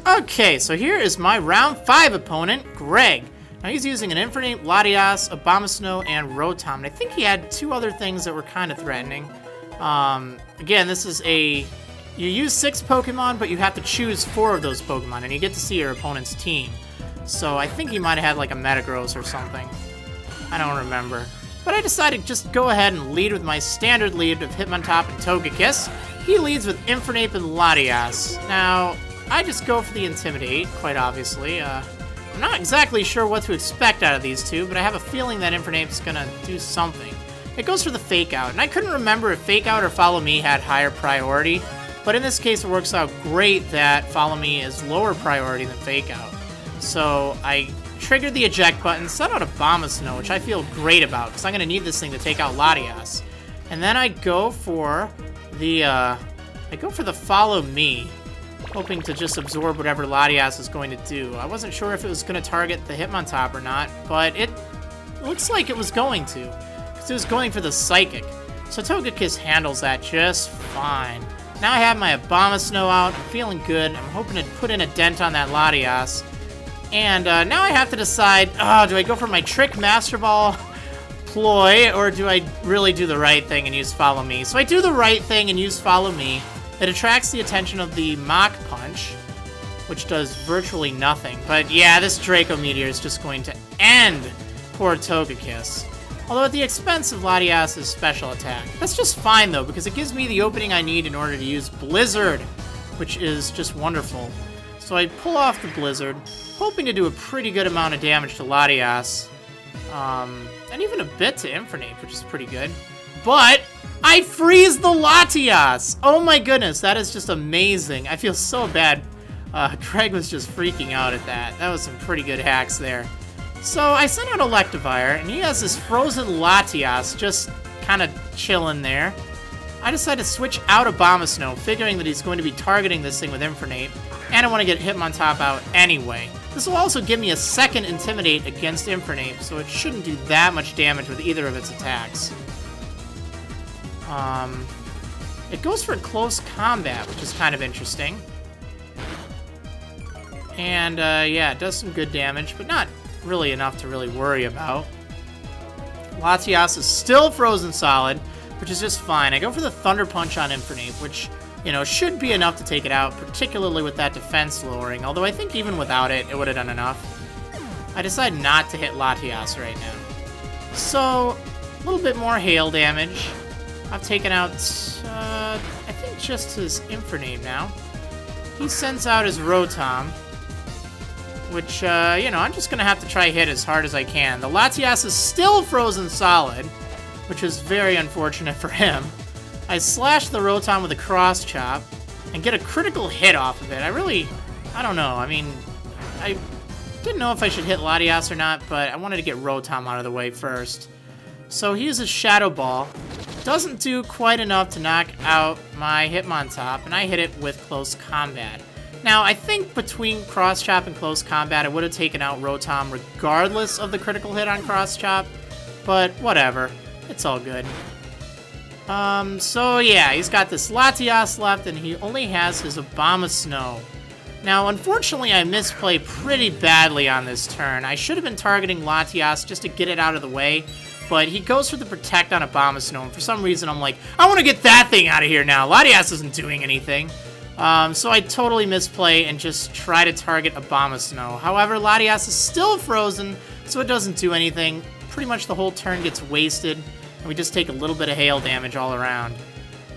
Okay, so here is my round 5 opponent, Greg. Now he's using an Infernape, Latias, Abomasnow, and Rotom. And I think he had 2 other things that were kind of threatening. Again, this is a... You use 6 Pokemon, but you have to choose 4 of those Pokemon, and you get to see your opponent's team. So I think he might have had like a Metagross or something. I don't remember. But I decided to just go ahead and lead with my standard lead of Hitmontop and Togekiss. He leads with Infernape and Latias. Now, I just go for the Intimidate, quite obviously. I'm not exactly sure what to expect out of these 2, but I have a feeling that Infernape's gonna do something. It goes for the Fake Out, and I couldn't remember if Fake Out or Follow Me had higher priority, but in this case it works out great that Follow Me is lower priority than Fake Out. So I triggered the eject button, set out Abomasnow, which I feel great about, because I'm gonna need this thing to take out Latias. And then I go for the Follow Me, hoping to just absorb whatever Latias is going to do. I wasn't sure if it was going to target the Hitmontop or not, but it looks like it was going to, because it was going for the Psychic. So Togekiss handles that just fine. Now I have my Abomasnow out, I'm feeling good, I'm hoping to put in a dent on that Latias. And now I have to decide, do I go for my Trick Master Ball ploy, or do I really do the right thing and use Follow Me? So I do the right thing and use Follow Me. It attracts the attention of the Mach Punch, which does virtually nothing. But yeah, this Draco Meteor is just going to end poor Togekiss. Although at the expense of Latias' special attack. That's just fine though, because it gives me the opening I need in order to use Blizzard, which is just wonderful. So I pull off the Blizzard, hoping to do a pretty good amount of damage to Latias. And even a bit to Infernape, which is pretty good. But I freeze the Latias! Oh my goodness, that is just amazing. I feel so bad. Greg was just freaking out at that. That was some pretty good hacks there. So I sent out Electivire, and he has this frozen Latias just kind of chilling there. I decided to switch out Abomasnow, figuring that he's going to be targeting this thing with Infernape, and I want to get Hitmontop out anyway. This will also give me a second Intimidate against Infernape, so it shouldn't do that much damage with either of its attacks. It goes for close combat, which is kind of interesting. And, yeah, it does some good damage, but not really enough to really worry about. Latias is still frozen solid, which is just fine. I go for the Thunder Punch on Infernape, which, you know, should be enough to take it out, particularly with that defense lowering, although I think even without it, it would have done enough. I decide not to hit Latias right now. So, a little bit more hail damage. I've taken out, I think just his Infernape now. He sends out his Rotom, which, you know, I'm just going to have to try hit as hard as I can. The Latias is still frozen solid, which is very unfortunate for him. I slash the Rotom with a Cross Chop and get a critical hit off of it. I don't know. I mean, I didn't know if I should hit Latias or not, but I wanted to get Rotom out of the way first. So he uses Shadow Ball. Doesn't do quite enough to knock out my Hitmontop, and I hit it with Close Combat. Now, I think between Cross Chop and Close Combat, I would have taken out Rotom regardless of the critical hit on Cross Chop, but whatever. It's all good. So yeah, he's got this Latias left, and he only has his Abomasnow. Now, unfortunately, I misplayed pretty badly on this turn. I should have been targeting Latias just to get it out of the way, but he goes for the Protect on Abomasnow, and for some reason I'm like, I want to get that thing out of here now. Latias isn't doing anything. So I totally misplay and just try to target Abomasnow. However, Latias is still frozen, so it doesn't do anything. Pretty much the whole turn gets wasted, and we just take a little bit of hail damage all around.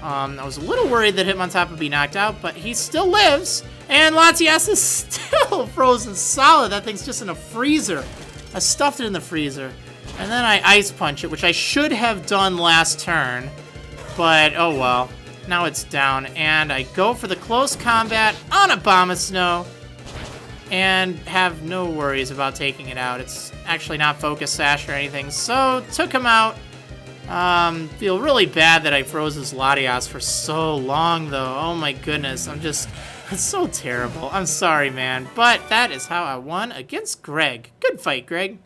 I was a little worried that Hitmontop would be knocked out, but he still lives, and Latias is still frozen solid. That thing's just in a freezer. I stuffed it in the freezer, and then I Ice Punch it, which I should have done last turn, but oh well. Now it's down, and I go for the Close Combat on Abomasnow, and have no worries about taking it out. It's actually not Focus Sash or anything, so took him out. Feel really bad that I froze his Latias for so long, though. Oh my goodness, it's so terrible. I'm sorry, man, but that is how I won against Greg. Good fight, Greg.